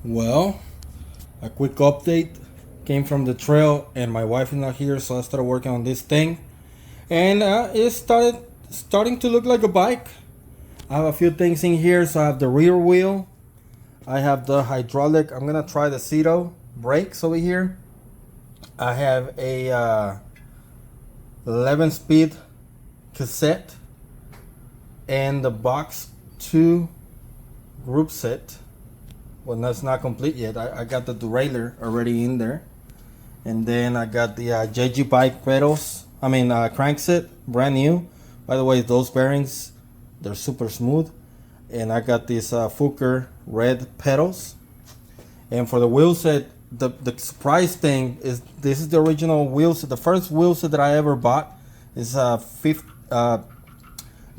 Well, a quick update came from the trail, and my wife is not here, so I started working on this thing, and it starting to look like a bike. I have a few things in here. So I have the rear wheel, I have the hydraulic. I'm gonna try the Cedo brakes over here. I have a 11-speed cassette and the box 2 group set. Well, that's not complete yet. I got the derailleur already in there, and then I got the JG bike pedals. Crankset, brand new. By the way, those bearings, they're super smooth. And I got these Fuker red pedals. And for the wheel set, the surprise thing is this is the original wheel set. The first wheel set that I ever bought is the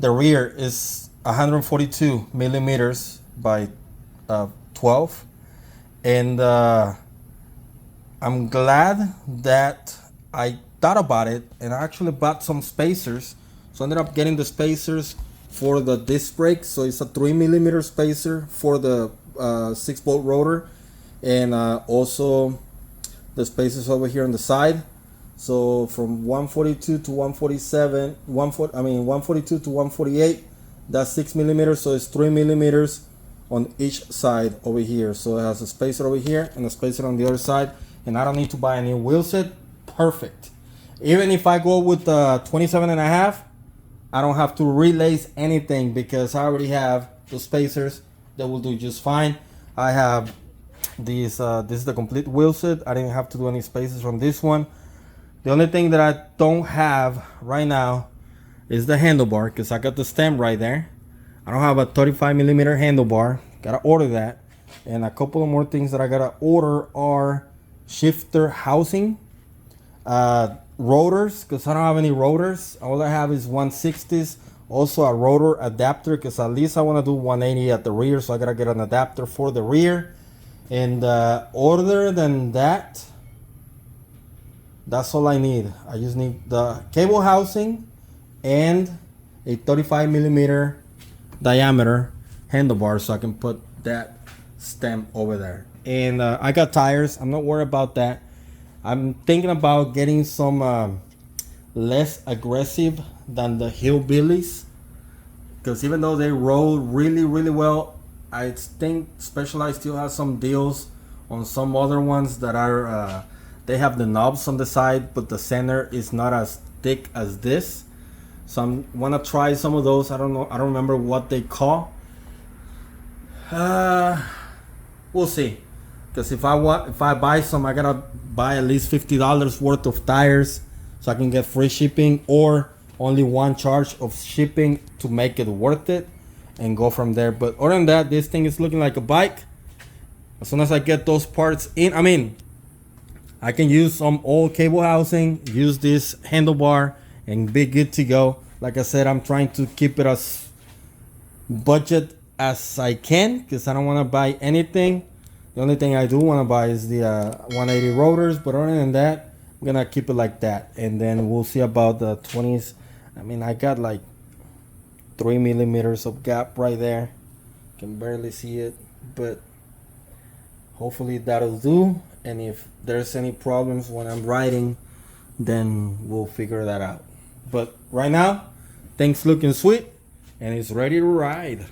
rear is 142 millimeters by 12, and I'm glad that I thought about it, and I actually bought some spacers. So I ended up getting the spacers for the disc brakes. So it's a 3 millimeter spacer for the 6-bolt rotor, and also the spacers over here on the side. So from 142 to 147, 142 to 148, that's 6 millimeters. So it's 3 millimeters on each side over here. So it has a spacer over here and a spacer on the other side, and I don't need to buy a new wheel set. Perfect. Even if I go with 27.5, I don't have to relace anything because I already have the spacers that will do just fine. I have these this is the complete wheel set. I didn't have to do any spacers on this one. The only thing that I don't have right now is the handlebar, because I got the stem right there. I don't have a 35 millimeter handlebar. Gotta order that. And a couple of more things that I gotta order are shifter housing, rotors, because I don't have any rotors. All I have is 160s. Also a rotor adapter, because at least I want to do 180 at the rear, so I gotta get an adapter for the rear. And other than that, that's all I need. I just need the cable housing and a 35 millimeter diameter handlebar, so I can put that stem over there. And I got tires. I'm not worried about that. I'm thinking about getting some less aggressive than the hillbillies, because even though they roll really well, I think Specialized still has some deals on some other ones that are they have the knobs on the side, but the center is not as thick as this. So I'm wanna try some of those. I don't know. I don't remember what they call. We'll see. Because if I buy some, I gotta buy at least $50 worth of tires, so I can get free shipping or only one charge of shipping to make it worth it, and go from there. But other than that, this thing is looking like a bike. As soon as I get those parts in, I can use some old cable housing, use this handlebar, and be good to go. Like I said, I'm trying to keep it as budget as I can, because I don't want to buy anything. The only thing I do want to buy is the 180 rotors, but other than that, I'm gonna keep it like that. And then we'll see about the 20s. I got like 3 millimeters of gap right there. Can barely see it, but hopefully that'll do. And if there's any problems when I'm riding, then we'll figure that out. But right now, things looking sweet, and it's ready to ride.